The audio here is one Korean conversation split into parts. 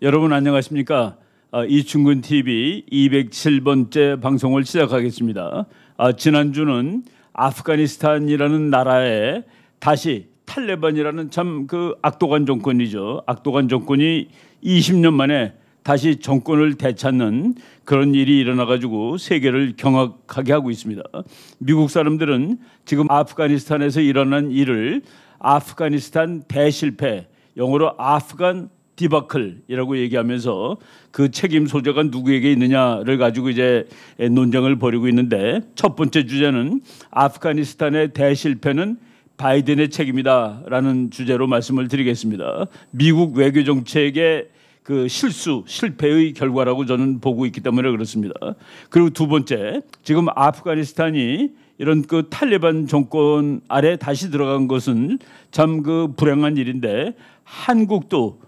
여러분 안녕하십니까? 이충근 TV 207번째 방송을 시작하겠습니다. 지난주는 아프가니스탄이라는 나라에 다시 탈레반이라는 참 그 악독한 정권이죠. 악독한 정권이 20년 만에 다시 정권을 되찾는 그런 일이 일어나가지고 세계를 경악하게 하고 있습니다. 미국 사람들은 지금 아프가니스탄에서 일어난 일을 아프가니스탄 대실패, 영어로 아프간 디바클이라고 얘기하면서 그 책임 소재가 누구에게 있느냐를 가지고 이제 논쟁을 벌이고 있는데, 첫 번째 주제는 아프가니스탄의 대실패는 바이든의 책임이다라는 주제로 말씀을 드리겠습니다. 미국 외교 정책의 그 실패의 결과라고 저는 보고 있기 때문에 그렇습니다. 그리고 두 번째, 지금 아프가니스탄이 이런 그 탈레반 정권 아래 다시 들어간 것은 참 그 불행한 일인데, 한국도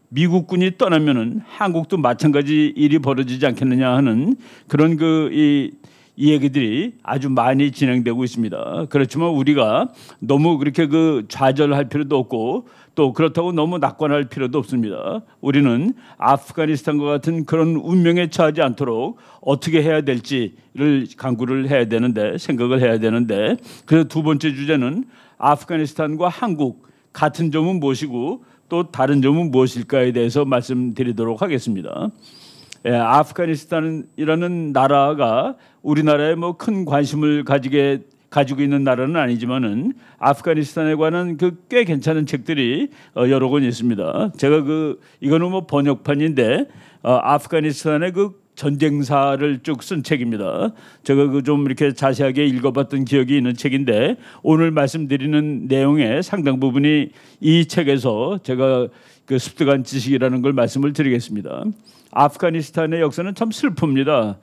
미국군이 떠나면은 한국도 마찬가지 일이 벌어지지 않겠느냐 하는 그런 이 얘기들이 아주 많이 진행되고 있습니다. 그렇지만 우리가 너무 그렇게 좌절할 필요도 없고, 또 그렇다고 너무 낙관할 필요도 없습니다. 우리는 아프가니스탄과 같은 그런 운명에 처하지 않도록 어떻게 해야 될지를 강구를 해야 되는데, 생각을 해야 되는데, 그래서 두 번째 주제는 아프가니스탄과 한국 같은 점은 무엇이고 또 다른 점은 무엇일까에 대해서 말씀드리도록 하겠습니다. 아프가니스탄이라는 나라가 우리나라에 뭐 큰 관심을 가지고 있는 나라는 아니지만은 아프가니스탄에 관한 꽤 괜찮은 책들이 여러 권 있습니다. 제가 이거는 뭐 번역판인데 아프가니스탄의 전쟁사를 쭉 쓴 책입니다. 제가 좀 이렇게 자세하게 읽어봤던 기억이 있는 책인데, 오늘 말씀드리는 내용의 상당 부분이 이 책에서 제가 습득한 지식이라는 걸 말씀을 드리겠습니다. 아프가니스탄의 역사는 참 슬픕니다.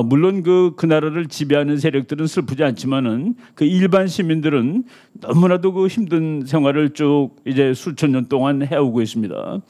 물론 그 나라를 지배하는 세력들은 슬프지 않지만은 일반 시민들은 너무나도 힘든 생활을 쭉 이제 수천 년 동안 해오고 있습니다.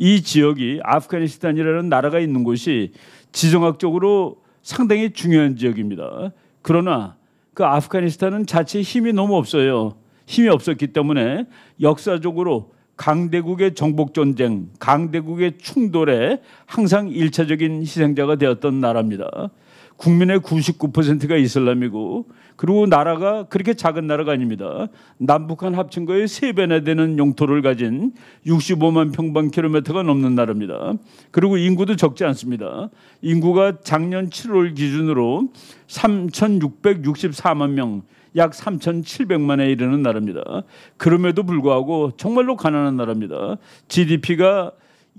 이 지역이, 아프가니스탄이라는 나라가 있는 곳이 지정학적으로 상당히 중요한 지역입니다. 그러나 아프가니스탄은 자체 힘이 너무 없어요. 힘이 없었기 때문에 역사적으로 강대국의 정복전쟁, 강대국의 충돌에 항상 일차적인 희생자가 되었던 나라입니다. 국민의 99%가 이슬람이고, 그리고 나라가 그렇게 작은 나라가 아닙니다. 남북한 합친 거의 3배나 되는 영토를 가진 65만 평방킬로미터가 넘는 나라입니다. 그리고 인구도 적지 않습니다. 인구가 작년 7월 기준으로 3,664만 명, 약 3,700만에 이르는 나라입니다. 그럼에도 불구하고 정말로 가난한 나라입니다. GDP가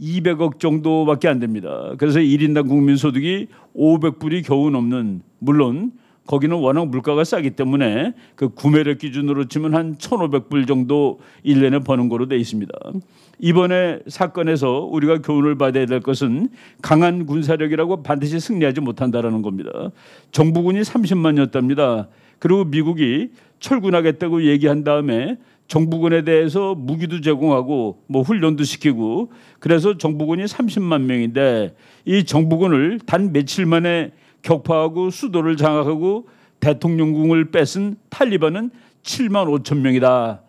200억 정도밖에 안 됩니다. 그래서 1인당 국민소득이 500불이 겨우 넘는, 물론 거기는 워낙 물가가 싸기 때문에 구매력 기준으로 치면 한 1,500불 정도 1년에 버는 거로 돼 있습니다. 이번에 사건에서 우리가 교훈을 받아야 될 것은 강한 군사력이라고 반드시 승리하지 못한다는 겁니다. 정부군이 30만이었답니다. 그리고 미국이 철군하겠다고 얘기한 다음에 정부군에 대해서 무기도 제공하고 뭐 훈련도 시키고, 그래서 정부군이 30만 명인데, 이 정부군을 단 며칠 만에 격파하고 수도를 장악하고 대통령궁을 뺏은 탈리반은 7만 5천 명이다.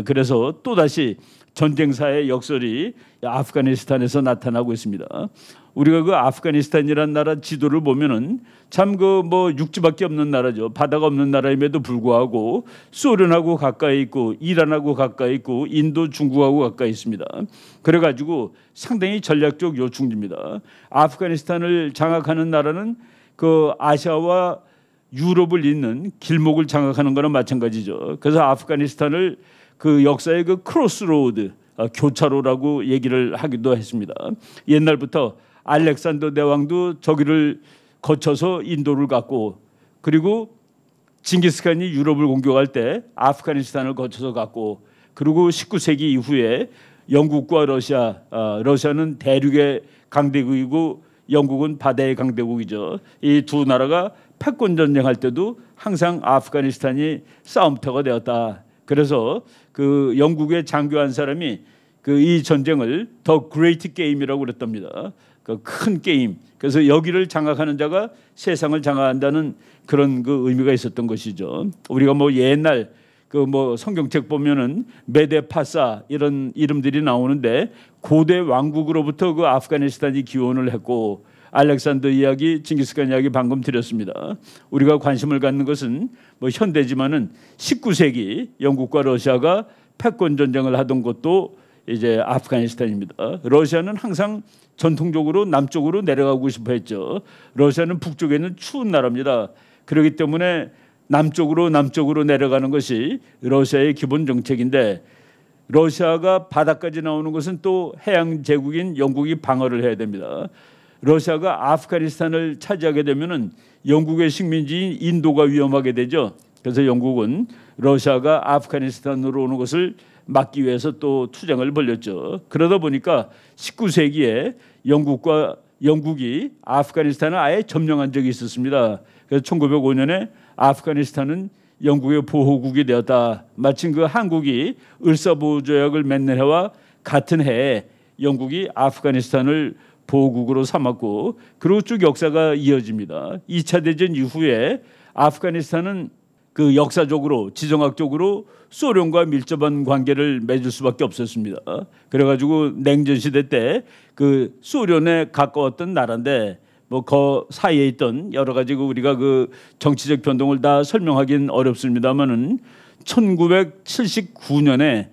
그래서 또다시 전쟁사의 역설이 아프가니스탄에서 나타나고 있습니다. 우리가 아프가니스탄이라는 나라 지도를 보면은 참 육지밖에 없는 나라죠. 바다가 없는 나라임에도 불구하고 소련하고 가까이 있고, 이란하고 가까이 있고, 인도, 중국하고 가까이 있습니다. 그래가지고 상당히 전략적 요충지입니다. 아프가니스탄을 장악하는 나라는 아시아와 유럽을 잇는 길목을 장악하는 거나 마찬가지죠. 그래서 아프가니스탄을 역사의 크로스로드, 교차로라고 얘기를 하기도 했습니다. 옛날부터 알렉산더 대왕도 저기를 거쳐서 인도를 갔고, 그리고 징기스칸이 유럽을 공격할 때 아프가니스탄을 거쳐서 갔고, 그리고 19세기 이후에 영국과 러시아는 대륙의 강대국이고 영국은 바다의 강대국이죠. 이 두 나라가 패권 전쟁할 때도 항상 아프가니스탄이 싸움터가 되었다. 그래서 영국의 장교 한 사람이 이 전쟁을 더 그레이트 게임이라고 그랬답니다. 큰 게임. 그래서 여기를 장악하는 자가 세상을 장악한다는 그런 의미가 있었던 것이죠. 우리가 옛날 그 뭐 성경책 보면은 메데파사 이런 이름들이 나오는데 고대 왕국으로부터 그 아프가니스탄이 기원을 했고, 알렉산더 이야기, 징기스칸 이야기 방금 드렸습니다. 우리가 관심을 갖는 것은 뭐 현대지만은 19세기 영국과 러시아가 패권 전쟁을 하던 것도 이제 아프가니스탄입니다. 러시아는 항상 전통적으로 남쪽으로 내려가고 싶어 했죠. 러시아는 북쪽에 있는 추운 나라입니다. 그렇기 때문에 남쪽으로 내려가는 것이 러시아의 기본 정책인데, 러시아가 바다까지 나오는 것은 또 해양 제국인 영국이 방어를 해야 됩니다. 러시아가 아프가니스탄을 차지하게 되면은 영국의 식민지인 인도가 위험하게 되죠. 그래서 영국은 러시아가 아프가니스탄으로 오는 것을 막기 위해서 또 투쟁을 벌였죠. 그러다 보니까 19세기에 영국이 아프가니스탄을 아예 점령한 적이 있었습니다. 그래서 1905년에 아프가니스탄은 영국의 보호국이 되었다. 마침 그 한국이 을사보호조약을 맺는 해와 같은 해에 영국이 아프가니스탄을 보호국으로 삼았고, 그리고 쭉 역사가 이어집니다. 2차 대전 이후에 아프가니스탄은 그 역사적으로 지정학적으로 소련과 밀접한 관계를 맺을 수밖에 없었습니다. 그래가지고 냉전 시대 때 그 소련에 가까웠던 나라인데, 뭐 그 사이에 있던 여러 가지 우리가 그 정치적 변동을 다 설명하기는 어렵습니다만은 1979년에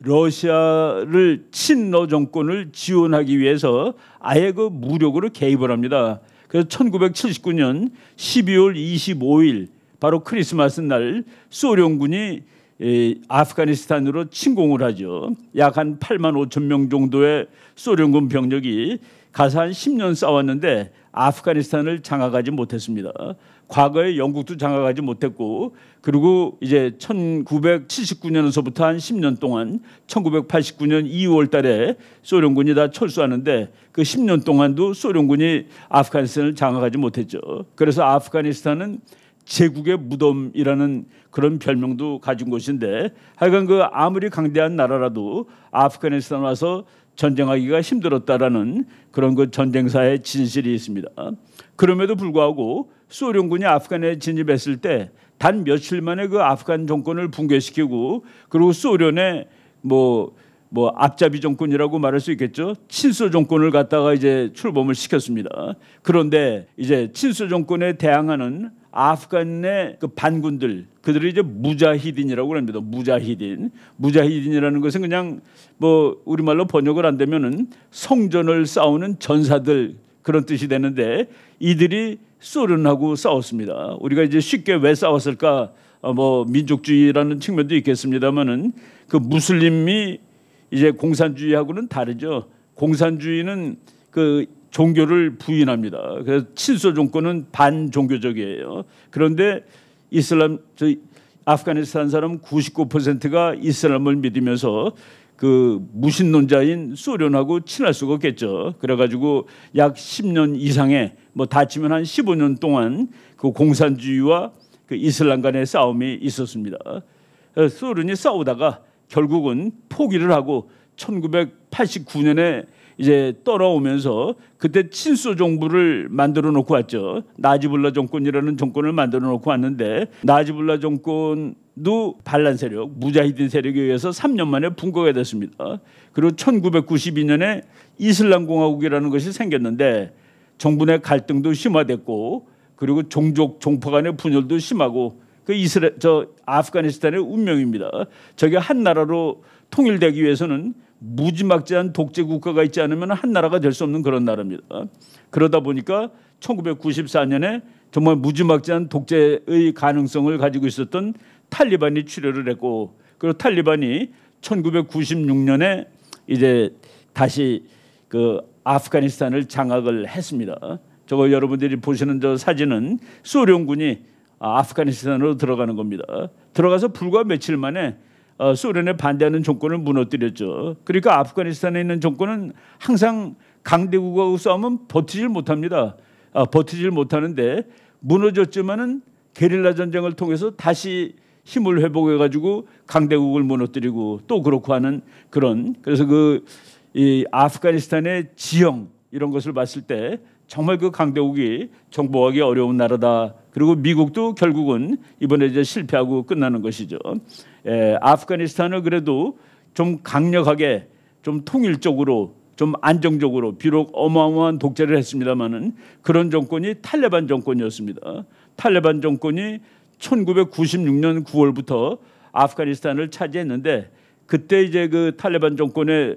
러시아를 친러 정권을 지원하기 위해서 아예 그 무력으로 개입을 합니다. 그래서 1979년 12월 25일 바로 크리스마스 날 소련군이 아프가니스탄으로 침공을 하죠. 약 한 8만 5천 명 정도의 소련군 병력이 가서 한 10년 싸웠는데 아프가니스탄을 장악하지 못했습니다. 과거에 영국도 장악하지 못했고, 그리고 이제 1979년에서부터 한 10년 동안 1989년 2월 달에 소련군이 다 철수하는데 그 10년 동안도 소련군이 아프가니스탄을 장악하지 못했죠. 그래서 아프가니스탄은 제국의 무덤이라는 그런 별명도 가진 곳인데, 하여간 그 아무리 강대한 나라라도 아프가니스탄 와서 전쟁하기가 힘들었다라는 그런 그 전쟁사의 진실이 있습니다. 그럼에도 불구하고 소련군이 아프간에 진입했을 때 단 며칠 만에 그 아프간 정권을 붕괴시키고, 그리고 소련의 뭐 앞잡이 정권이라고 말할 수 있겠죠. 친소 정권을 갖다가 이제 출범을 시켰습니다. 그런데 이제 친소 정권에 대항하는 아프간의 그 반군들, 그들이 이제 무자히딘이라고 합니다. 무자히딘이라는 것은 그냥 뭐 우리말로 번역을 안 되면은 성전을 싸우는 전사들, 그런 뜻이 되는데, 이들이 소련하고 싸웠습니다. 우리가 이제 쉽게 왜 싸웠을까? 뭐 민족주의라는 측면도 있겠습니다만은 그 무슬림이 이제 공산주의하고는 다르죠. 공산주의는 그 종교를 부인합니다. 그래서 친소 정권은 반종교적이에요. 그런데 아프가니스탄 사람 99%가 이슬람을 믿으면서 그 무신론자인 소련하고 친할 수가 없겠죠. 그래가지고 약 10년 이상의 뭐 다치면 한 15년 동안 그 공산주의와 그 이슬람 간의 싸움이 있었습니다. 소련이 싸우다가 결국은 포기를 하고 1989년에 이제 떠나오면서 그때 친소 정부를 만들어 놓고 왔죠. 나지불라 정권이라는 정권을 만들어 놓고 왔는데, 나지불라 정권도 반란 세력, 무자히딘 세력에 의해서 3년 만에 붕괴가 됐습니다. 그리고 1992년에 이슬람 공화국이라는 것이 생겼는데 정부 내 갈등도 심화됐고, 그리고 종파 간의 분열도 심하고, 그 아프가니스탄의 운명입니다. 저게 한 나라로 통일되기 위해서는 무지막지한 독재 국가가 있지 않으면 한 나라가 될 수 없는 그런 나라입니다. 그러다 보니까 1994년에 정말 무지막지한 독재의 가능성을 가지고 있었던 탈리반이 출혈을 했고, 그리고 탈리반이 1996년에 이제 다시 그 아프가니스탄을 장악을 했습니다. 저거 여러분들이 보시는 저 사진은 소련군이 아프가니스탄으로 들어가는 겁니다. 들어가서 불과 며칠 만에 소련에 반대하는 정권을 무너뜨렸죠. 그러니까 아프가니스탄에 있는 정권은 항상 강대국하고 싸우면 버티질 못합니다. 버티질 못하는데 무너졌지만은 게릴라 전쟁을 통해서 다시 힘을 회복해가지고 강대국을 무너뜨리고 또 그렇고 하는 그런, 그래서 이 아프가니스탄의 지형 이런 것을 봤을 때 정말 그 강대국이 정복하기 어려운 나라다. 그리고 미국도 결국은 이번에 이제 실패하고 끝나는 것이죠. 아프가니스탄을 그래도 좀 강력하게, 좀 통일적으로, 좀 안정적으로, 비록 어마어마한 독재를 했습니다마는 그런 정권이 탈레반 정권이었습니다. 탈레반 정권이 1996년 9월부터 아프가니스탄을 차지했는데, 그때 이제 그 탈레반 정권의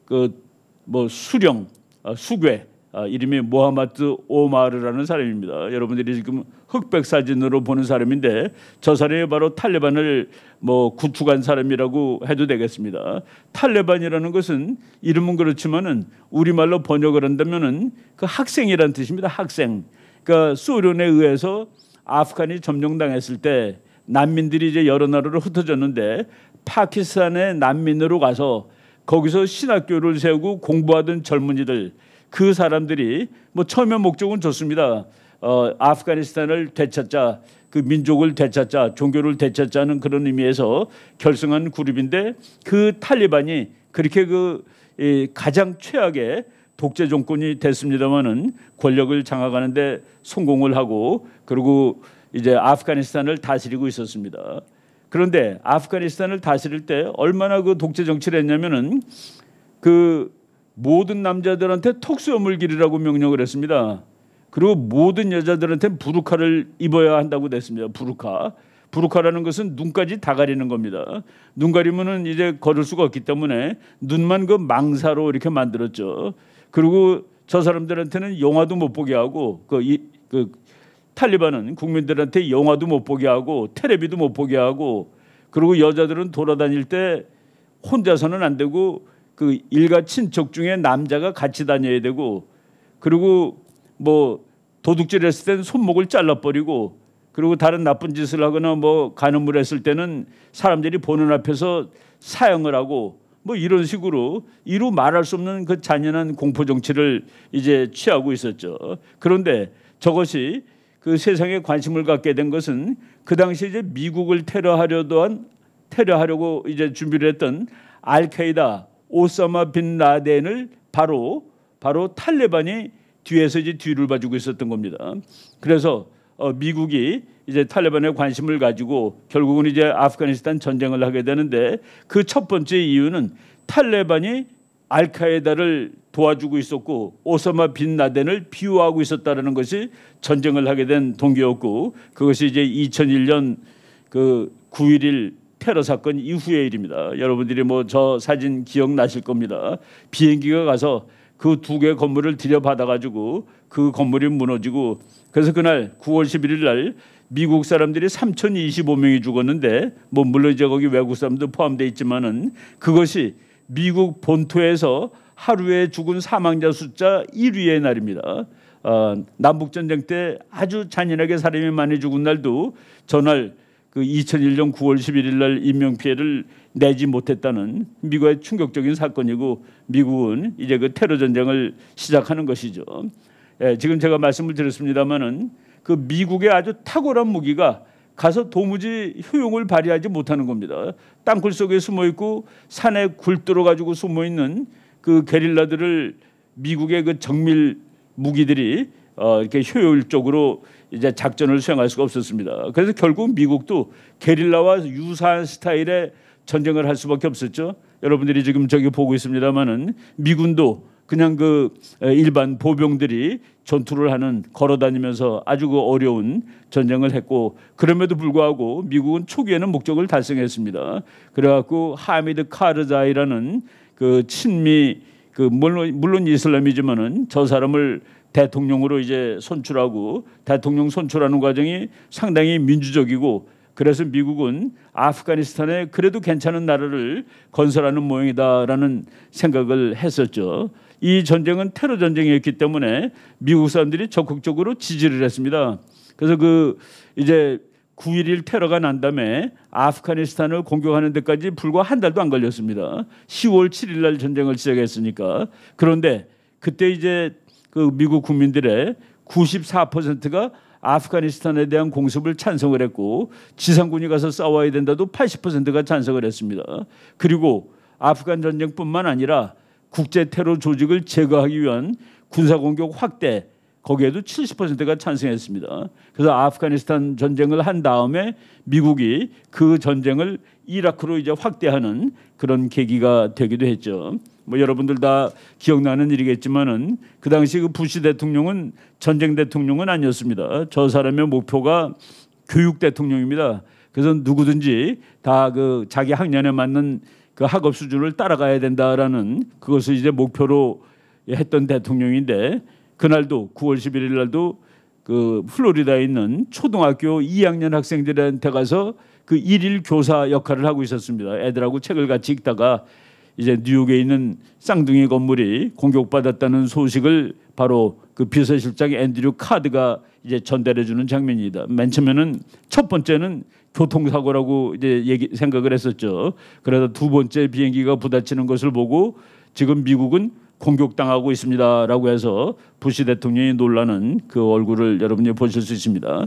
그 뭐 수괴 이름이 모하마드 오마르라는 사람입니다. 여러분들이 지금 흑백 사진으로 보는 사람인데, 저 사람이 바로 탈레반을 뭐 구축한 사람이라고 해도 되겠습니다. 탈레반이라는 것은 이름은 그렇지만은 우리말로 번역을 한다면은 그 학생이란 뜻입니다. 학생. 그러니까 소련에 의해서 아프간이 점령당했을 때 난민들이 이제 여러 나라로 흩어졌는데, 파키스탄의 난민으로 가서 거기서 신학교를 세우고 공부하던 젊은이들, 그 사람들이 뭐 처음에 목적은 좋습니다. 아프가니스탄을 되찾자, 그 민족을 되찾자, 종교를 되찾자는 그런 의미에서 결성한 그룹인데, 그 탈리반이 그렇게 가장 최악의 독재 정권이 됐습니다마는 권력을 장악하는데 성공을 하고, 그리고 이제 아프가니스탄을 다스리고 있었습니다. 그런데 아프가니스탄을 다스릴 때 얼마나 그 독재 정치를 했냐면은 그 모든 남자들한테 톡스어물길이라고 명령을 했습니다. 그리고 모든 여자들한테 부르카를 입어야 한다고 됐습니다. 부르카라는 것은 눈까지 다 가리는 겁니다. 눈 가리면은 이제 걸을 수가 없기 때문에 눈만 그 망사로 이렇게 만들었죠. 그리고 저 사람들한테는 영화도 못 보게 하고, 탈리반은 국민들한테 영화도 못 보게 하고 텔레비도 못 보게 하고, 그리고 여자들은 돌아다닐 때 혼자서는 안 되고 그 일가 친척 중에 남자가 같이 다녀야 되고, 그리고 뭐 도둑질 했을 때는 손목을 잘라버리고, 그리고 다른 나쁜 짓을 하거나 뭐 간음을 했을 때는 사람들이 보는 앞에서 사형을 하고, 뭐 이런 식으로 이루 말할 수 없는 그 잔인한 공포 정치를 이제 취하고 있었죠. 그런데 저것이 그 세상에 관심을 갖게 된 것은 그 당시 이제 미국을 테러하려고 이제 준비를 했던 알카에다 오사마 빈 라덴을 바로 탈레반이 뒤에서 이제 뒤를 봐주고 있었던 겁니다. 그래서 미국이 이제 탈레반에 관심을 가지고 결국은 이제 아프가니스탄 전쟁을 하게 되는데, 그 첫 번째 이유는 탈레반이 알카에다를 도와주고 있었고 오사마 빈 라덴을 비호하고 있었다는 것이 전쟁을 하게 된 동기였고, 그것이 이제 2001년 그 9.11 테러 사건 이후의 일입니다. 여러분들이 뭐 저 사진 기억나실 겁니다. 비행기가 가서 그 두 개 건물을 들여받아가지고 그 건물이 무너지고, 그래서 그날 9월 11일 날 미국 사람들이 3,025명이 죽었는데, 뭐 물론 이제 거기 외국 사람도 포함되어 있지만은 그것이 미국 본토에서 하루에 죽은 사망자 숫자 1위의 날입니다. 남북전쟁 때 아주 잔인하게 사람이 많이 죽은 날도 전날 그 2001년 9월 11일 날 인명피해를 내지 못했다는 미국의 충격적인 사건이고, 미국은 이제 그 테러 전쟁을 시작하는 것이죠. 지금 제가 말씀을 드렸습니다마는 그 미국의 아주 탁월한 무기가 가서 도무지 효용을 발휘하지 못하는 겁니다. 땅굴 속에 숨어 있고 산에 굴 뚫어 가지고 숨어 있는 그 게릴라들을 미국의 그 정밀 무기들이 이렇게 효율적으로 이제 작전을 수행할 수가 없었습니다. 그래서 결국 미국도 게릴라와 유사한 스타일의 전쟁을 할 수밖에 없었죠. 여러분들이 지금 저기 보고 있습니다만은 미군도 그냥 그 일반 보병들이 전투를 하는, 걸어다니면서 아주 그 어려운 전쟁을 했고, 그럼에도 불구하고 미국은 초기에는 목적을 달성했습니다. 그래갖고 하미드 카르자이라는 그 친미 물론 이슬람이지만은 저 사람을 대통령으로 이제 선출하고, 대통령 선출하는 과정이 상당히 민주적이고, 그래서 미국은 아프가니스탄에 그래도 괜찮은 나라를 건설하는 모양이다라는 생각을 했었죠. 이 전쟁은 테러 전쟁이었기 때문에 미국 사람들이 적극적으로 지지를 했습니다. 그래서 그 이제 9.11 테러가 난 다음에 아프가니스탄을 공격하는 데까지 불과 한 달도 안 걸렸습니다. 10월 7일 날 전쟁을 시작했으니까. 그런데 그때 이제 그 미국 국민들의 94%가 아프가니스탄에 대한 공습을 찬성을 했고, 지상군이 가서 싸워야 된다도 80%가 찬성을 했습니다. 그리고 아프간 전쟁뿐만 아니라 국제 테러 조직을 제거하기 위한 군사공격 확대, 거기에도 70%가 찬성했습니다. 그래서 아프가니스탄 전쟁을 한 다음에 미국이 그 전쟁을 이라크로 이제 확대하는 그런 계기가 되기도 했죠. 뭐 여러분들 다 기억나는 일이겠지만은 그 당시 그 부시 대통령은 전쟁 대통령은 아니었습니다. 저 사람의 목표가 교육 대통령입니다. 그래서 누구든지 다 그 자기 학년에 맞는 그 학업 수준을 따라가야 된다라는 그것을 이제 목표로 했던 대통령인데, 그날도 9월 11일 날도 그 플로리다에 있는 초등학교 2학년 학생들한테 가서 그 일일 교사 역할을 하고 있었습니다. 애들하고 책을 같이 읽다가 이제 뉴욕에 있는 쌍둥이 건물이 공격받았다는 소식을 바로 그 비서실장 앤드류 카드가 이제 전달해 주는 장면이다. 맨 처음에는 첫 번째는 교통사고라고 이제 생각을 했었죠. 그러다 두 번째 비행기가 부딪히는 것을 보고 지금 미국은 공격당하고 있습니다라고 해서 부시 대통령이 놀라는 그 얼굴을 여러분이 보실 수 있습니다.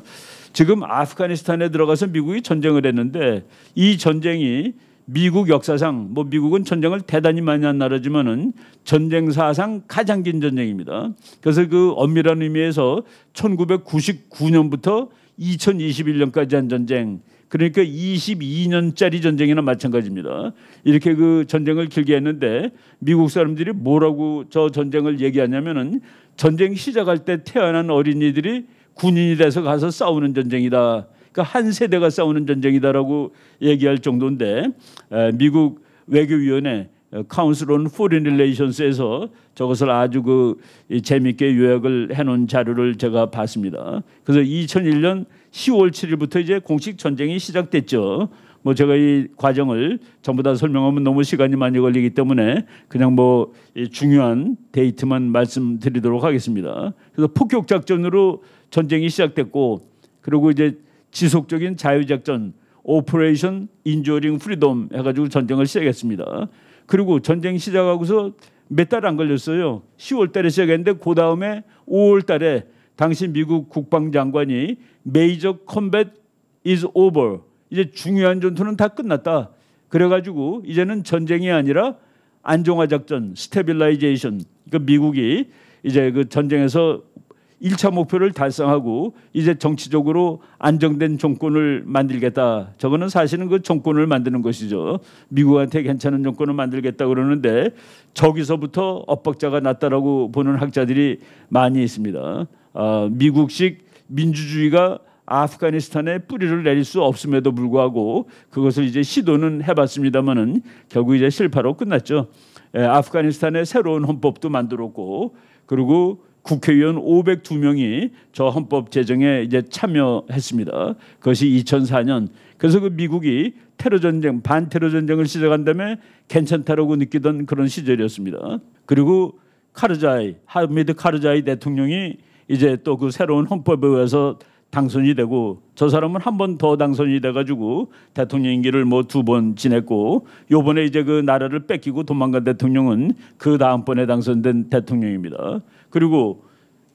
지금 아프가니스탄에 들어가서 미국이 전쟁을 했는데, 이 전쟁이 미국 역사상, 뭐 미국은 전쟁을 대단히 많이 한 나라지만은 전쟁 사상 가장 긴 전쟁입니다. 그래서 그 엄밀한 의미에서 1999년부터 2021년까지 한 전쟁, 그러니까 22년짜리 전쟁이나 마찬가지입니다. 이렇게 그 전쟁을 길게 했는데 미국 사람들이 뭐라고 저 전쟁을 얘기하냐면은 전쟁 시작할 때 태어난 어린이들이 군인이 돼서 가서 싸우는 전쟁이다. 그러니까 한 세대가 싸우는 전쟁이다라고 얘기할 정도인데, 미국 외교위원회 Council on Foreign Relations에서 저것을 아주 그 재미있게 요약을 해놓은 자료를 제가 봤습니다. 그래서 2001년 10월 7일부터 이제 공식 전쟁이 시작됐죠. 뭐 제가 이 과정을 전부 다 설명하면 너무 시간이 많이 걸리기 때문에 그냥 뭐 중요한 데이트만 말씀드리도록 하겠습니다. 그래서 폭격 작전으로 전쟁이 시작됐고, 그리고 이제 지속적인 자유작전 오퍼레이션 인저링 프리덤 해가지고 전쟁을 시작했습니다. 그리고 전쟁 시작하고서 몇 달 안 걸렸어요. 10월 달에 시작했는데 그 다음에 5월 달에 당시 미국 국방장관이 Major Combat is over, 이제 중요한 전투는 다 끝났다. 그래가지고 이제는 전쟁이 아니라 안정화 작전, 스테빌라이제이션. 그러니까 미국이 이제 그 전쟁에서 1차 목표를 달성하고 이제 정치적으로 안정된 정권을 만들겠다. 저거는 사실은 그 정권을 만드는 것이죠. 미국한테 괜찮은 정권을 만들겠다 그러는데 저기서부터 엇박자가 났다라고 보는 학자들이 많이 있습니다. 미국식 민주주의가 아프가니스탄에 뿌리를 내릴 수 없음에도 불구하고 그것을 이제 시도는 해봤습니다만은 결국 이제 실패로 끝났죠. 아프가니스탄에 새로운 헌법도 만들었고, 그리고 국회의원 502명이 저 헌법 제정에 이제 참여했습니다. 그것이 2004년. 그래서 그 미국이 테러 전쟁, 반테러 전쟁을 시작한 다음에 괜찮다라고 느끼던 그런 시절이었습니다. 그리고 하미드 카르자이 대통령이 이제 또 그 새로운 헌법에 의해서 당선이 되고, 저 사람은 한 번 더 당선이 돼가지고 대통령 임기를 뭐 2번 지냈고, 요번에 이제 그 나라를 뺏기고 도망간 대통령은 그 다음번에 당선된 대통령입니다. 그리고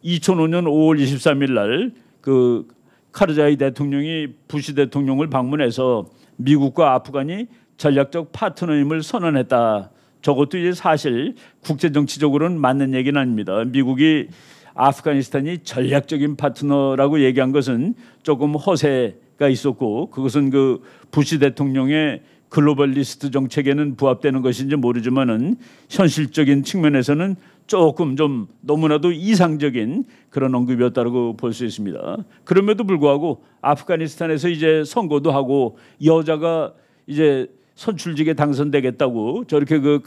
2005년 5월 23일 날 그 카르자이 대통령이 부시 대통령을 방문해서 미국과 아프간이 전략적 파트너임을 선언했다. 저것도 이제 사실 국제정치적으로는 맞는 얘기는 아닙니다. 미국이 아프가니스탄이 전략적인 파트너라고 얘기한 것은 조금 허세가 있었고, 그것은 그 부시 대통령의 글로벌리스트 정책에는 부합되는 것인지 모르지만은 현실적인 측면에서는 조금 좀 너무나도 이상적인 그런 언급이었다고 볼 수 있습니다. 그럼에도 불구하고 아프가니스탄에서 이제 선거도 하고 여자가 이제 선출직에 당선되겠다고 저렇게 그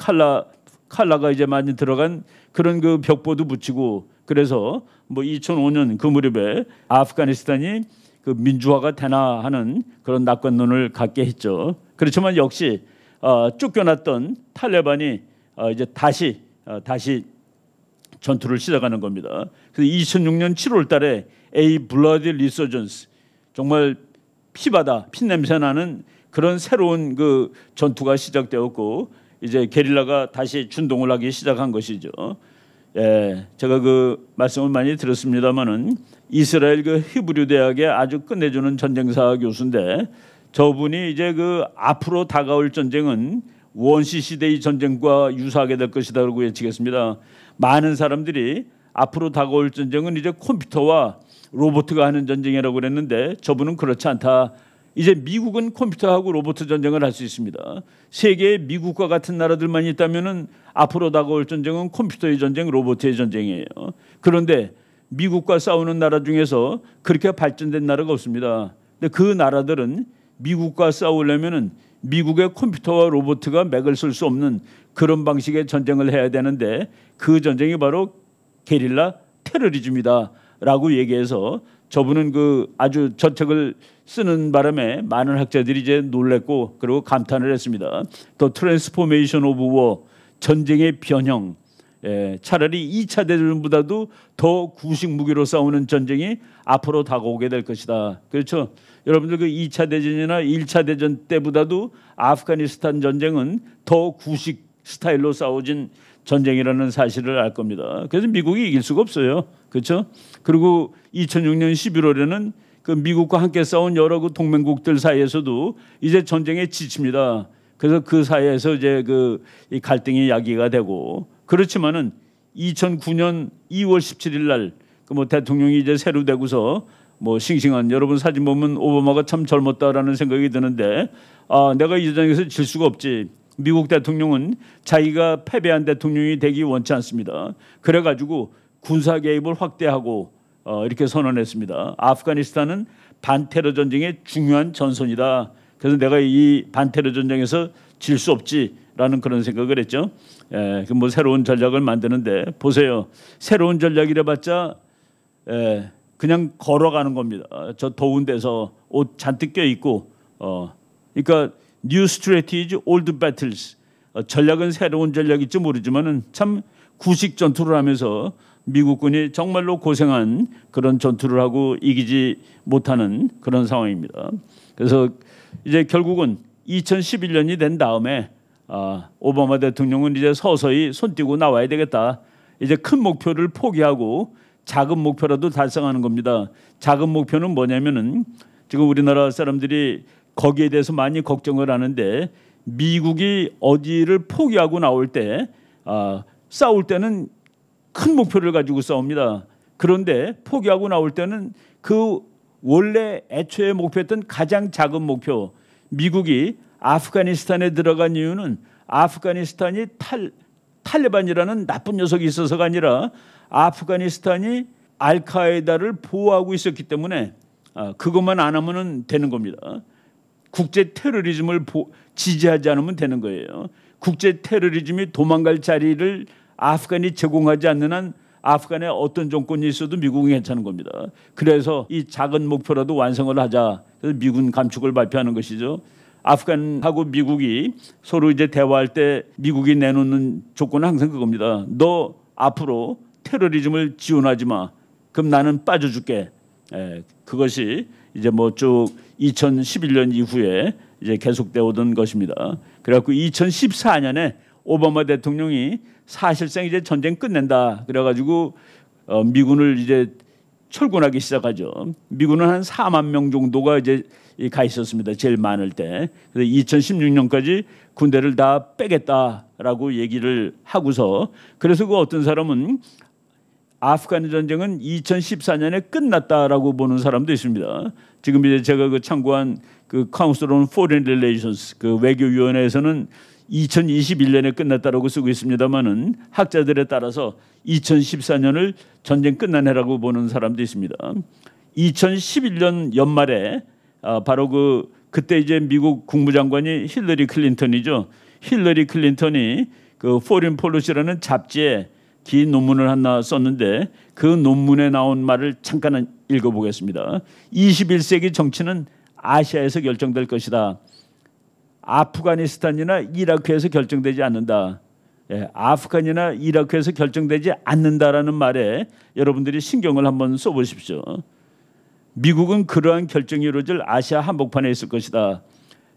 칼라가 이제 많이 들어간 그런 그 벽보도 붙이고, 그래서 뭐 2005년 그 무렵에 아프가니스탄이 그 민주화가 되나 하는 그런 낙관론을 갖게 했죠. 그렇지만 역시 쫓겨났던 탈레반이 이제 다시 전투를 시작하는 겁니다. 그래서 2006년 7월 달에 A Bloody Resurgence, 정말 피냄새 나는 그런 새로운 그 전투가 시작되었고, 이제 게릴라가 다시 준동을 하기 시작한 것이죠. 예, 제가 그 말씀을 많이 들었습니다만은 이스라엘 그 히브리 대학의 아주 끝내주는 전쟁사 교수인데, 저분이 이제 그 앞으로 다가올 전쟁은 원시 시대의 전쟁과 유사하게 될 것이다라고 예측했습니다. 많은 사람들이 앞으로 다가올 전쟁은 이제 컴퓨터와 로봇가 하는 전쟁이라고 그랬는데 저분은 그렇지 않다. 이제 미국은 컴퓨터하고 로봇 전쟁을 할 수 있습니다. 세계에 미국과 같은 나라들만 있다면은 앞으로 다가올 전쟁은 컴퓨터의 전쟁, 로봇의 전쟁이에요. 그런데 미국과 싸우는 나라 중에서 그렇게 발전된 나라가 없습니다. 근데 그 나라들은 미국과 싸우려면은 미국의 컴퓨터와 로봇가 맥을 쓸 수 없는 그런 방식의 전쟁을 해야 되는데 그 전쟁이 바로 게릴라 테러리즘이다라고 얘기해서 저분은 그 아주 저 책을 쓰는 바람에 많은 학자들이 이제 놀랬고 그리고 감탄을 했습니다. 더 트랜스포메이션 오브 워, 전쟁의 변형. 차라리 2차 대전보다도 더 구식 무기로 싸우는 전쟁이 앞으로 다가오게 될 것이다. 그렇죠? 여러분들 그 2차 대전이나 1차 대전 때보다도 아프가니스탄 전쟁은 더 구식 스타일로 싸워진 전쟁이라는 사실을 알 겁니다. 그래서 미국이 이길 수가 없어요. 그렇죠? 그리고 2006년 11월에는 그 미국과 함께 싸운 여러 그 동맹국들 사이에서도 이제 전쟁에 지칩니다. 그래서 그 사이에서 이제 이 갈등이 야기가 되고 그렇지만은 2009년 2월 17일 날 그 뭐 대통령이 이제 새로 되고서 뭐 싱싱한 여러분 사진 보면 오바마가 참 젊었다라는 생각이 드는데 내가 이 전쟁에서 질 수가 없지. 미국 대통령은 자기가 패배한 대통령이 되기 원치 않습니다. 그래가지고 군사 개입을 확대하고 이렇게 선언했습니다. 아프가니스탄은 반테러 전쟁의 중요한 전선이다. 그래서 내가 이 반테러 전쟁에서 질 수 없지라는 그런 생각을 했죠. 뭐 새로운 전략을 만드는데 보세요. 새로운 전략이라봤자 그냥 걸어가는 겁니다. 저 더운 데서 옷 잔뜩 껴입고 그러니까 New strategy, old battles. 전략은 새로운 전략일지 모르지만은 참 구식 전투를 하면서 미국군이 정말로 고생한 그런 전투를 하고 이기지 못하는 그런 상황입니다. 그래서 이제 결국은 2011년이 된 다음에 오바마 대통령은 이제 서서히 손 띄고 나와야 되겠다. 이제 큰 목표를 포기하고 작은 목표라도 달성하는 겁니다. 작은 목표는 뭐냐면은 지금 우리나라 사람들이 거기에 대해서 많이 걱정을 하는데 미국이 어디를 포기하고 나올 때 싸울 때는 큰 목표를 가지고 싸웁니다. 그런데 포기하고 나올 때는 그 원래 애초에 목표였던 가장 작은 목표 미국이 아프가니스탄에 들어간 이유는 아프가니스탄이 탈레반이라는 나쁜 녀석이 있어서가 아니라 아프가니스탄이 알카에다를 보호하고 있었기 때문에 그것만 안 하면 되는 겁니다. 국제 테러리즘을 지지하지 않으면 되는 거예요. 국제 테러리즘이 도망갈 자리를 아프간이 제공하지 않는 한 아프간에 어떤 정권이 있어도 미국은 괜찮은 겁니다. 그래서 이 작은 목표라도 완성을 하자. 그래서 미군 감축을 발표하는 것이죠. 아프간하고 미국이 서로 이제 대화할 때 미국이 내놓는 조건은 항상 그겁니다. 너 앞으로 테러리즘을 지원하지 마. 그럼 나는 빠져줄게. 그것이 이제 뭐 쭉 2011년 이후에 이제 계속되어 오던 것입니다. 그래갖고 2014년에 오바마 대통령이 사실상 이제 전쟁 끝낸다. 그래가지고 미군을 이제 철군하기 시작하죠. 미군은 한 4만 명 정도가 이제 가 있었습니다. 제일 많을 때. 그래서 2016년까지 군대를 다 빼겠다라고 얘기를 하고서 그래서 그 어떤 사람은 아프간 전쟁은 2014년에 끝났다라고 보는 사람도 있습니다. 지금 이제 제가 그 참고한 그 Council on Foreign Relations 그 외교위원회에서는 2021년에 끝났다라고 쓰고 있습니다만은 학자들에 따라서 2014년을 전쟁 끝난 해라고 보는 사람도 있습니다. 2011년 연말에 바로 그때 이제 미국 국무장관이 힐러리 클린턴이죠. 힐러리 클린턴이 그 Foreign Policy라는 잡지에 긴 논문을 하나 썼는데 그 논문에 나온 말을 잠깐 읽어보겠습니다. 21세기 정치는 아시아에서 결정될 것이다. 아프가니스탄이나 이라크에서 결정되지 않는다. 아프간이나 이라크에서 결정되지 않는다라는 말에 여러분들이 신경을 한번 써보십시오. 미국은 그러한 결정이 이루어질 아시아 한복판에 있을 것이다.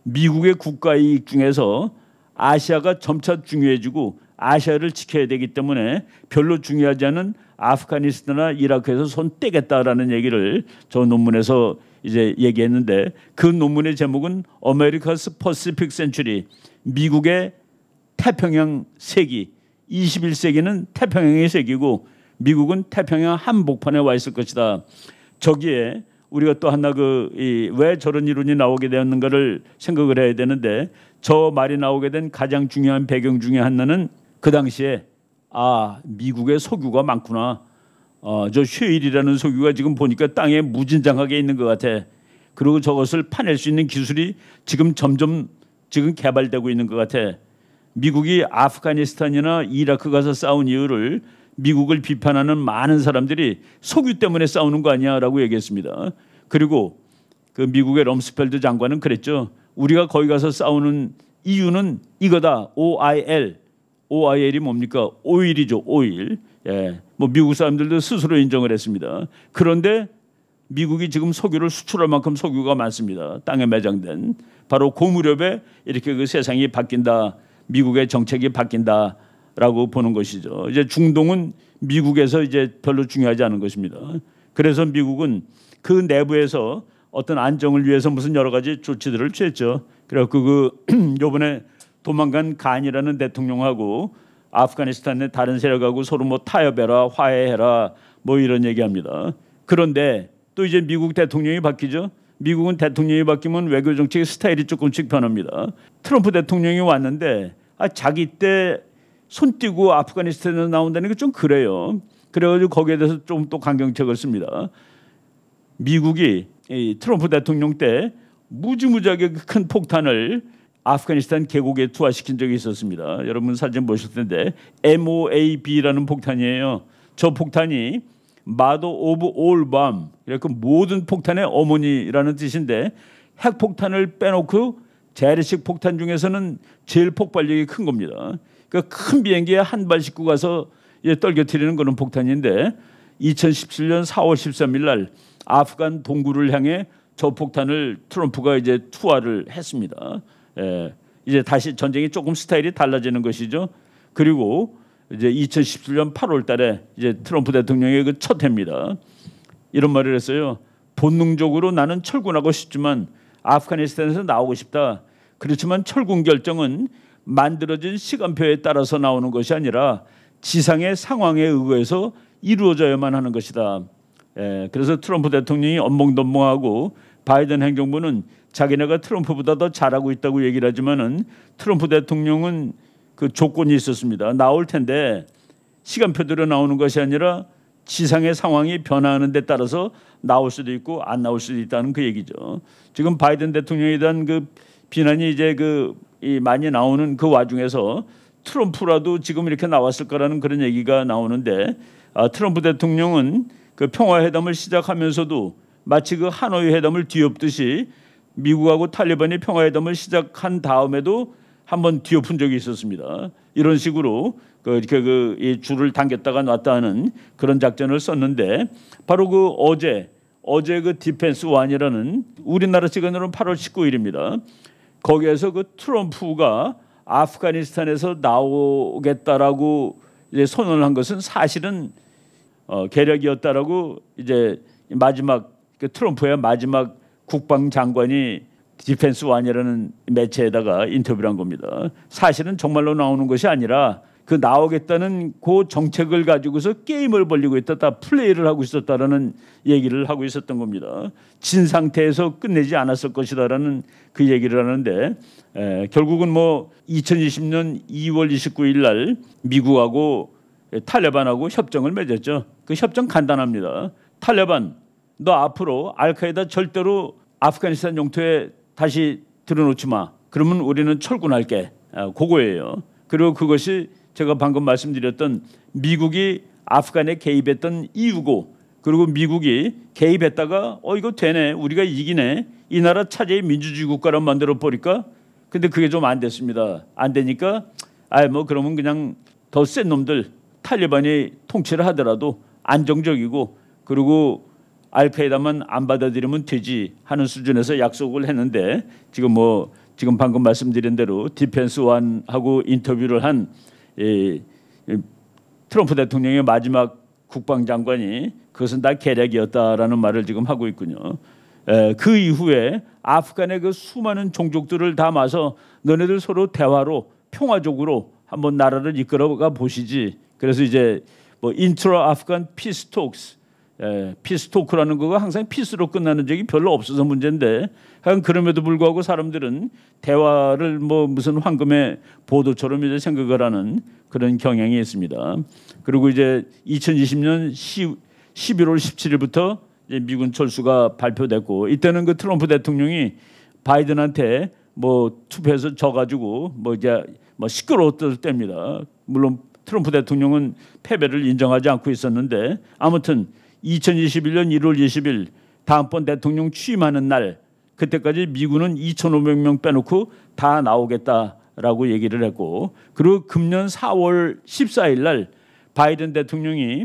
미국의 국가이익 중에서 아시아가 점차 중요해지고 아시아를 지켜야 되기 때문에 별로 중요하지 않은 아프가니스탄이나 이라크에서 손 떼겠다라는 얘기를 저 논문에서 이제 얘기했는데 그 논문의 제목은 America's Pacific Century, 미국의 태평양 세기, 21세기는 태평양의 세기고 미국은 태평양 한복판에 와 있을 것이다. 저기에 우리가 또 하나 왜 저런 이론이 나오게 되었는가를 생각을 해야 되는데, 저 말이 나오게 된 가장 중요한 배경 중에 하나는 그 당시에 미국의 석유가 많구나. 저 쉐일이라는 석유가 지금 보니까 땅에 무진장하게 있는 것 같아. 그리고 저것을 파낼 수 있는 기술이 점점 개발되고 있는 것 같아. 미국이 아프가니스탄이나 이라크 가서 싸운 이유를 미국을 비판하는 많은 사람들이 석유 때문에 싸우는 거 아니야라고 얘기했습니다. 그리고 그 미국의 럼스펠드 장관은 그랬죠. 우리가 거기 가서 싸우는 이유는 이거다. OIL이 뭡니까? 오일이죠. 오일. 예, 뭐 미국 사람들도 스스로 인정을 했습니다. 그런데 미국이 지금 석유를 수출할 만큼 석유가 많습니다. 땅에 매장된. 바로 그 무렵에 이렇게 그 세상이 바뀐다. 미국의 정책이 바뀐다라고 보는 것이죠. 이제 중동은 미국에서 이제 별로 중요하지 않은 것입니다. 그래서 미국은 그 내부에서 어떤 안정을 위해서 무슨 여러 가지 조치들을 취했죠. 그래서 요번에 도망간 간이라는 대통령하고 아프가니스탄의 다른 세력하고 서로 뭐 타협해라, 화해해라, 뭐 이런 얘기합니다. 그런데 또 이제 미국 대통령이 바뀌죠. 미국은 대통령이 바뀌면 외교 정책의 스타일이 조금씩 변합니다. 트럼프 대통령이 왔는데 자기 때 손 띄고 아프가니스탄에서 나온다는 게 좀 그래요. 그래가지고 거기에 대해서 좀 또 강경책을 씁니다. 미국이 이 트럼프 대통령 때 무지무지하게 큰 폭탄을 아프가니스탄 계곡에 투하시킨 적이 있었습니다. 여러분 사진 보실 텐데 MOAB라는 폭탄이에요. 저 폭탄이 Mother of all bomb, 이렇게 모든 폭탄의 어머니라는 뜻인데, 핵폭탄을 빼놓고 재래식 폭탄 중에서는 제일 폭발력이 큰 겁니다. 그러니까 큰 비행기에 한 발 싣고 가서 떨겨뜨리는 그런 폭탄인데, 2017년 4월 13일 날 아프간 동구를 향해 저 폭탄을 트럼프가 이제 투하를 했습니다. 이제 다시 전쟁이 조금 스타일이 달라지는 것이죠. 그리고 이제 2017년 8월 달에 이제 트럼프 대통령의 그 첫 해입니다. 이런 말을 했어요. 본능적으로 나는 철군하고 싶지만 아프가니스탄에서 나오고 싶다. 그렇지만 철군 결정은 만들어진 시간표에 따라서 나오는 것이 아니라 지상의 상황에 의해서 이루어져야만 하는 것이다. 그래서 트럼프 대통령이 언벙don벙하고 바이든 행정부는 자기네가 트럼프보다 더 잘하고 있다고 얘기를 하지만은 트럼프 대통령은 그 조건이 있었습니다. 나올 텐데 시간표대로 나오는 것이 아니라 지상의 상황이 변화하는 데 따라서 나올 수도 있고 안 나올 수도 있다는 그 얘기죠. 지금 바이든 대통령에 대한 그 비난이 이제 많이 나오는 그 와중에서 트럼프라도 지금 이렇게 나왔을 거라는 그런 얘기가 나오는데, 트럼프 대통령은 그 평화회담을 시작하면서도 마치 그 하노이 회담을 뒤엎듯이 미국하고 탈리반이 평화회담을 시작한 다음에도 한번 뒤엎은 적이 있었습니다. 이런 식으로 이렇게 이 줄을 당겼다가 놨다 하는 그런 작전을 썼는데, 바로 어제 그 디펜스 원이라는 우리나라 시간으로는 8월 19일입니다. 거기에서 그 트럼프가 아프가니스탄에서 나오겠다라고 이제 선언을 한 것은 사실은 계략이었다라고 이제 마지막 그 트럼프의 마지막 국방장관이 디펜스 원이라는 매체에다가 인터뷰를 한 겁니다. 사실은 정말로 나오는 것이 아니라 그 나오겠다는 그 정책을 가지고서 게임을 벌리고 있다, 다 플레이를 하고 있었다라는 얘기를 하고 있었던 겁니다. 진 상태에서 끝내지 않았을 것이다라는 그 얘기를 하는데, 결국은 뭐 2020년 2월 29일 날 미국하고 탈레반하고 협정을 맺었죠. 그 협정 간단합니다. 탈레반, 너 앞으로 알카에다 절대로 아프가니스탄 영토에 다시 들어놓지 마. 그러면 우리는 철군할게. 그거예요. 그리고 그것이 제가 방금 말씀드렸던 미국이 아프간에 개입했던 이유고, 그리고 미국이 개입했다가 이거 되네, 우리가 이기네, 이 나라 차제의 민주주의 국가로 만들어 버릴까? 근데 그게 좀 안 됐습니다. 안 되니까 뭐 그러면 그냥 더 센 놈들 탈리반이 통치를 하더라도 안정적이고, 그리고 알카에다만 안 받아들이면 되지 하는 수준에서 약속을 했는데, 지금 방금 말씀드린 대로 디펜스 원하고 인터뷰를 한 트럼프 대통령의 마지막 국방장관이 그것은 다 계략이었다라는 말을 지금 하고 있군요. 그 이후에 아프간의 그 수많은 종족들을 담아서 너네들 서로 대화로 평화적으로 한번 나라를 이끌어가 보시지. 그래서 이제 뭐 인트라 아프간 피스 톡스, 피스 토크라는 거가 항상 피스로 끝나는 적이 별로 없어서 문제인데, 그럼에도 불구하고 사람들은 대화를 뭐 무슨 황금의 보도처럼 이제 생각을 하는 그런 경향이 있습니다. 그리고 이제 2020년 11월 17일부터 이제 미군 철수가 발표됐고, 이때는 그 트럼프 대통령이 바이든한테 뭐 투표해서 져가지고 뭐 이제 뭐 시끄러웠을 때입니다. 물론 트럼프 대통령은 패배를 인정하지 않고 있었는데, 아무튼 2021년 1월 20일 다음번 대통령 취임하는 날, 그때까지 미군은 2,500명 빼놓고 다 나오겠다라고 얘기를 했고, 그리고 금년 4월 14일 날 바이든 대통령이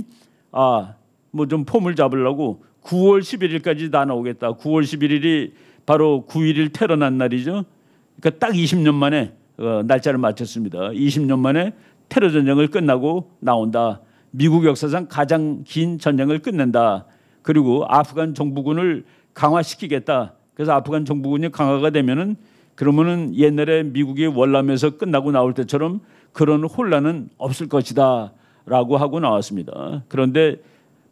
뭐 좀 폼을 잡으려고 9월 11일까지 다 나오겠다. 9월 11일이 바로 9.11 테러 난 날이죠. 그러니까 딱 20년 만에 날짜를 맞췄습니다. 20년 만에 테러 전쟁을 끝나고 나온다. 미국 역사상 가장 긴 전쟁을 끝낸다. 그리고 아프간 정부군을 강화시키겠다. 그래서 아프간 정부군이 강화가 되면은, 그러면은 옛날에 미국이 월남에서 끝나고 나올 때처럼 그런 혼란은 없을 것이다라고 하고 나왔습니다. 그런데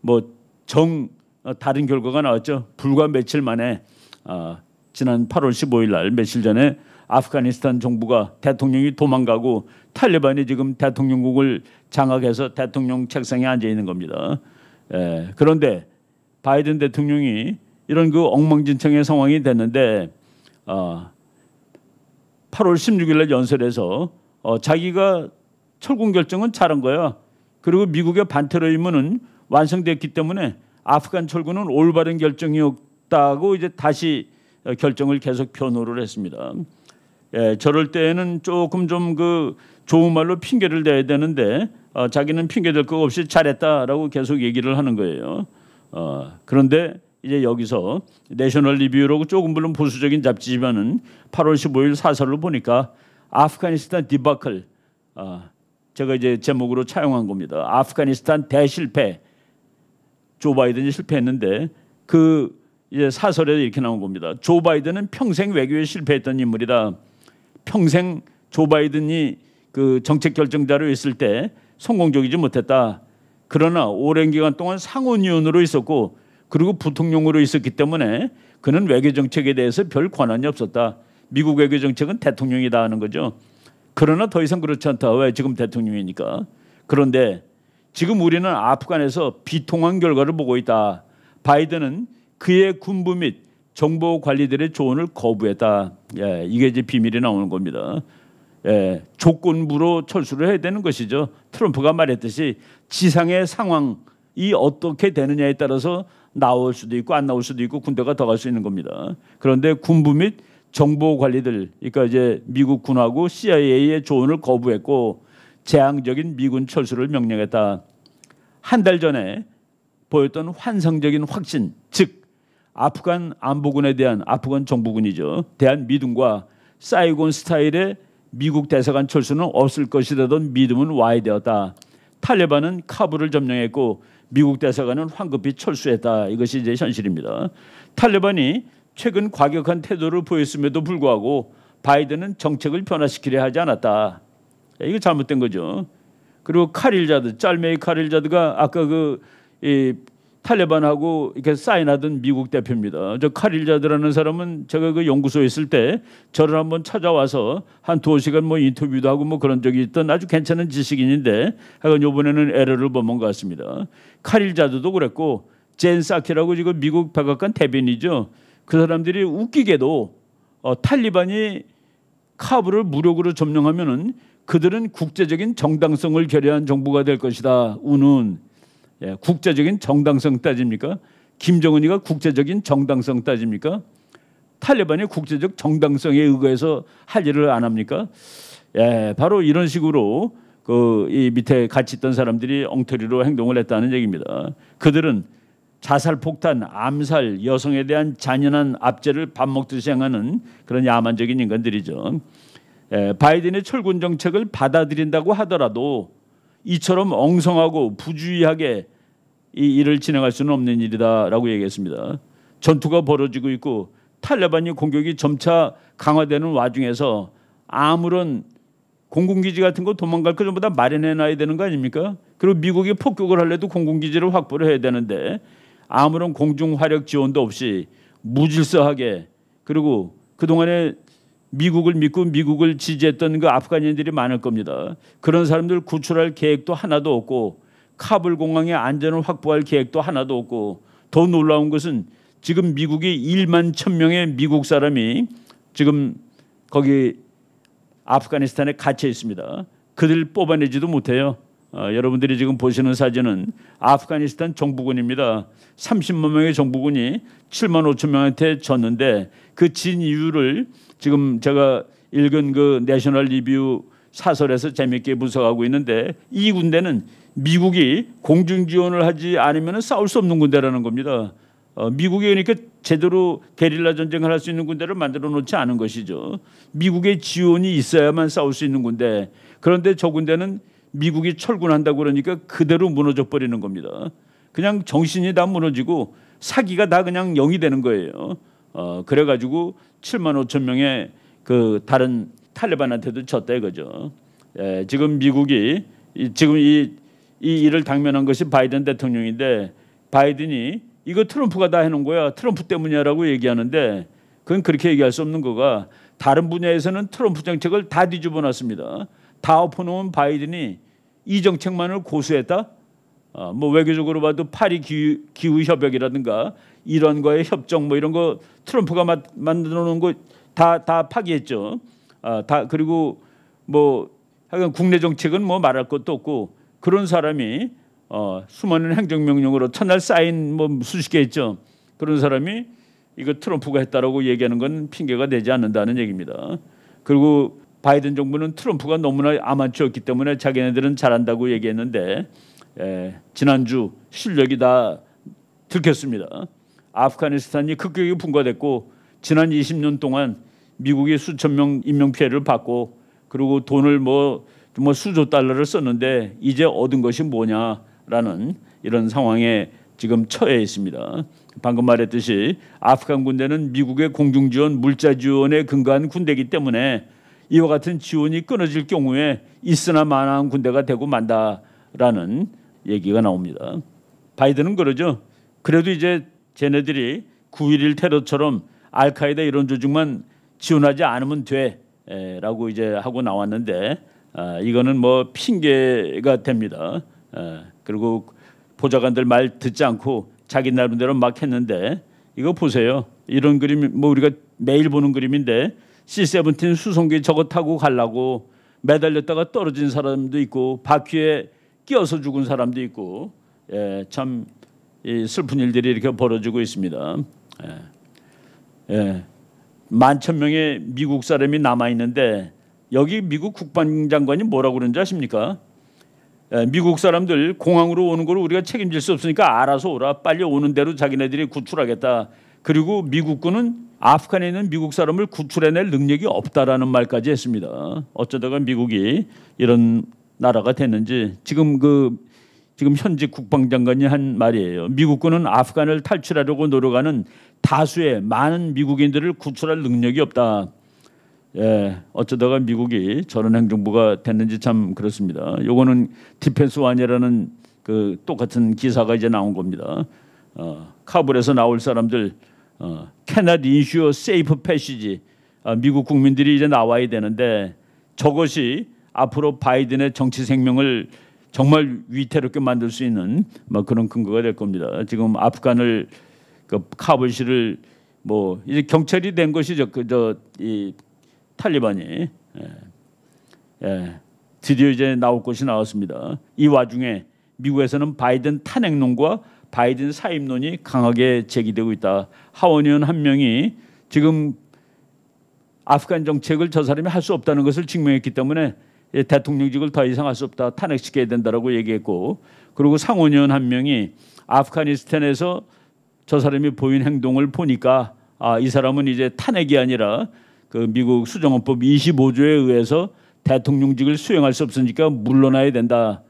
뭐 다른 결과가 나왔죠. 불과 며칠 만에 지난 8월 15일 날, 며칠 전에 아프가니스탄 정부가 대통령이 도망가고 탈레반이 지금 대통령국을 장악해서 대통령 책상에 앉아 있는 겁니다. 그런데 바이든 대통령이 이런 그 엉망진창의 상황이 됐는데 8월 16일 날 연설에서 자기가 철군 결정은 잘한 거야. 그리고 미국의 반테러 임무는 완성됐기 때문에 아프간 철군은 올바른 결정이었다고 이제 다시 결정을 계속 변호를 했습니다. 저럴 때에는 조금 좀 그 좋은 말로 핑계를 대야 되는데 자기는 핑계 댈 거 없이 잘했다라고 계속 얘기를 하는 거예요. 그런데 이제 여기서 내셔널 리뷰라고 조금 물론 보수적인 잡지지만은 8월 15일 사설을 보니까 아프가니스탄 디바클, 제가 이제 제목으로 차용한 겁니다. 아프가니스탄 대실패, 조 바이든이 실패했는데 그 이제 사설에 이렇게 나온 겁니다. 조 바이든은 평생 외교에 실패했던 인물이다. 평생 조 바이든이 그 정책 결정자로 있을 때 성공적이지 못했다. 그러나 오랜 기간 동안 상원의원으로 있었고, 그리고 부통령으로 있었기 때문에 그는 외교 정책에 대해서 별 권한이 없었다. 미국 외교 정책은 대통령이다 하는 거죠. 그러나 더 이상 그렇지 않다. 왜? 지금 대통령이니까. 그런데 지금 우리는 아프간에서 비통한 결과를 보고 있다. 바이든은 그의 군부 및 정보 관리들의 조언을 거부했다. 이게 이제 비밀이 나오는 겁니다. 조건부로 철수를 해야 되는 것이죠. 트럼프가 말했듯이 지상의 상황이 어떻게 되느냐에 따라서 나올 수도 있고 안 나올 수도 있고 군대가 더 갈 수 있는 겁니다. 그런데 군부 및 정보 관리들, 그러니까 이제 미국 군하고 CIA의 조언을 거부했고 재앙적인 미군 철수를 명령했다. 한 달 전에 보였던 환상적인 확신, 즉 아프간 안보군에 대한, 아프간 정부군이죠, 대한 믿음과 사이곤 스타일의 미국 대사관 철수는 없을 것이라던 믿음은 와해되었다. 탈레반은 카불을 점령했고 미국 대사관은 황급히 철수했다. 이것이 이제 현실입니다. 탈레반이 최근 과격한 태도를 보였음에도 불구하고 바이든은 정책을 변화시키려 하지 않았다. 이거 잘못된 거죠. 그리고 카릴자드, 짤메이 카릴자드가 아까 이 탈레반하고 이렇게 사인하던 미국 대표입니다. 저 카릴자드라는 사람은 제가 그 연구소에 있을 때 저를 한번 찾아와서 한 2시간 뭐 인터뷰도 하고 뭐 그런 적이 있던 아주 괜찮은 지식인인데, 하여간 이번에는 에러를 범한 것 같습니다. 카릴자드도 그랬고 젠 사키라고 지금 미국 백악관 대변이죠. 그 사람들이 웃기게도 탈리반이 카불을 무력으로 점령하면은 그들은 국제적인 정당성을 결여한 정부가 될 것이다. 우는 국제적인 정당성 따집니까? 김정은이가 국제적인 정당성 따집니까? 탈레반이 국제적 정당성에 의거해서 할 일을 안 합니까? 바로 이런 식으로 이 밑에 같이 있던 사람들이 엉터리로 행동을 했다는 얘기입니다. 그들은 자살, 폭탄, 암살, 여성에 대한 잔인한 압제를 밥 먹듯이 행하는 그런 야만적인 인간들이죠. 바이든의 철군 정책을 받아들인다고 하더라도 이처럼 엉성하고 부주의하게 이 일을 진행할 수는 없는 일이다라고 얘기했습니다. 전투가 벌어지고 있고 탈레반이 공격이 점차 강화되는 와중에서 아무런 공군기지 같은 거 도망갈 거 전부 다 마련해놔야 되는 거 아닙니까? 그리고 미국이 폭격을 하려도 공군기지를 확보를 해야 되는데 아무런 공중화력 지원도 없이 무질서하게, 그리고 그동안에 미국을 믿고 미국을 지지했던 그 아프간인들이 많을 겁니다. 그런 사람들 구출할 계획도 하나도 없고 카불 공항의 안전을 확보할 계획도 하나도 없고, 더 놀라운 것은 지금 미국이 1만 1,000명의 미국 사람이 지금 거기 아프가니스탄에 갇혀 있습니다. 그들 뽑아내지도 못해요. 여러분들이 지금 보시는 사진은 아프가니스탄 정부군입니다. 30만 명의 정부군이 7만 5천 명한테 졌는데 그 진 이유를 지금 제가 읽은 그 내셔널 리뷰 사설에서 재미있게 분석하고 있는데, 이 군대는 미국이 공중 지원을 하지 않으면 싸울 수 없는 군대라는 겁니다. 미국이 그러니까 제대로 게릴라 전쟁을 할 수 있는 군대를 만들어 놓지 않은 것이죠. 미국의 지원이 있어야만 싸울 수 있는 군대. 그런데 저 군대는 미국이 철군한다고 그러니까 그대로 무너져 버리는 겁니다. 그냥 정신이 다 무너지고 사기가 다 그냥 0이 되는 거예요. 그래가지고 7만 5천 명의 그 다른 탈레반한테도 졌다 이거죠. 지금 미국이 지금 이 일을 당면한 것이 바이든 대통령인데, 바이든이 이거 트럼프가 다 해놓은 거야, 트럼프 때문이야라고 얘기하는데, 그건 그렇게 얘기할 수 없는 거가, 다른 분야에서는 트럼프 정책을 다 뒤집어놨습니다. 다 엎어놓은 바이든이 이 정책만을 고수했다? 뭐 외교적으로 봐도 파리 기후 협약이라든가 이란과의 협정 뭐 이런 거 트럼프가 만들어 놓은 거 다 파기했죠. 다, 그리고 뭐 하여간 국내 정책은 뭐 말할 것도 없고, 그런 사람이 수많은 행정명령으로 첫날 사인 뭐 수십 개 했죠. 그런 사람이 이거 트럼프가 했다라고 얘기하는 건 핑계가 되지 않는다는 얘기입니다. 그리고 바이든 정부는 트럼프가 너무나 아마추어였기 때문에 자기네들은 잘한다고 얘기했는데, 지난주 실력이 다 들켰습니다. 아프가니스탄이 급격히 분화됐고 지난 20년 동안 미국이 수천 명 인명 피해를 받고, 그리고 돈을 뭐 수조 달러를 썼는데 이제 얻은 것이 뭐냐라는 이런 상황에 지금 처해 있습니다. 방금 말했듯이 아프간 군대는 미국의 공중 지원, 물자 지원에 근거한 군대이기 때문에 이와 같은 지원이 끊어질 경우에 있으나 마나한 군대가 되고 만다라는 얘기가 나옵니다. 바이든은 그러죠. 그래도 이제 쟤네들이 9.11 테러처럼 알카에다 이런 조직만 지원하지 않으면 돼라고 이제 하고 나왔는데, 이거는 뭐 핑계가 됩니다. 그리고 보좌관들 말 듣지 않고 자기 나름대로 막 했는데, 이거 보세요. 이런 그림 뭐 우리가 매일 보는 그림인데, C-17 수송기 저거 타고 가려고 매달렸다가 떨어진 사람도 있고 바퀴에 끼어서 죽은 사람도 있고, 참 슬픈 일들이 이렇게 벌어지고 있습니다. 11,000명의 미국 사람이 남아 있는데, 여기 미국 국방장관이 뭐라고 그러는지 아십니까? 미국 사람들 공항으로 오는 걸 우리가 책임질 수 없으니까 알아서 오라, 빨리 오는 대로 자기네들이 구출하겠다. 그리고 미국군은 아프간에 있는 미국 사람을 구출해낼 능력이 없다라는 말까지 했습니다. 어쩌다가 미국이 이런 나라가 됐는지, 지금 현직 국방장관이 한 말이에요. 미국군은 아프간을 탈출하려고 노력하는 다수의 많은 미국인들을 구출할 능력이 없다. 어쩌다가 미국이 저런 행정부가 됐는지 참 그렇습니다. 요거는 디펜스 완이라는 그 똑같은 기사가 이제 나온 겁니다. 카불에서 나올 사람들 cannot ensure safe passage, 미국 국민들이 이제 나와야 되는데, 저것이 앞으로 바이든의 정치 생명을 정말 위태롭게 만들 수 있는 뭐 그런 근거가 될 겁니다. 지금 아프간을 그 카불시를 뭐 이제 경찰이 된 것이죠. 이 탈리반이 드디어 이제 나올 것이 나왔습니다. 이 와중에 미국에서는 바이든 탄핵론과 바이든 사임론이 강하게 제기되고 있다. 하원의원 한 명이 지금 아프간 정책을 저 사람이 할 수 없다는 것을 증명했기 때문에 대통령직을 더 이상 할 수 없다, 탄핵시켜야 된다라고 얘기했고, 그리고 상원의원 한 명이 아프가니스탄에서 저 사람이 보인 행동을 보니까 이 사람은 이제 탄핵이 아니라 그 미국 수정헌법 25조에 의해서 대통령직을 수행할 수 없으니까 물러나야 된다.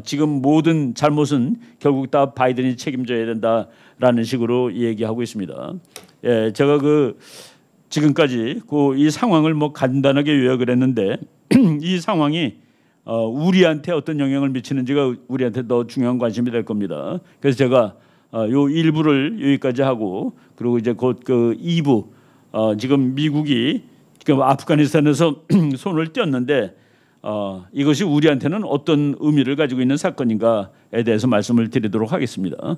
지금 모든 잘못은 결국 다 바이든이 책임져야 된다라는 식으로 얘기하고 있습니다. 제가 지금까지 이 상황을 뭐 간단하게 요약을 했는데, 이 상황이 우리한테 어떤 영향을 미치는지가 우리한테 더 중요한 관심이 될 겁니다. 그래서 제가 요 일부를 여기까지 하고 그리고 이제 곧 그 2부 지금 미국이 지금 아프가니스탄에서 손을 떼었는데 이것이 우리한테는 어떤 의미를 가지고 있는 사건인가에 대해서 말씀을 드리도록 하겠습니다.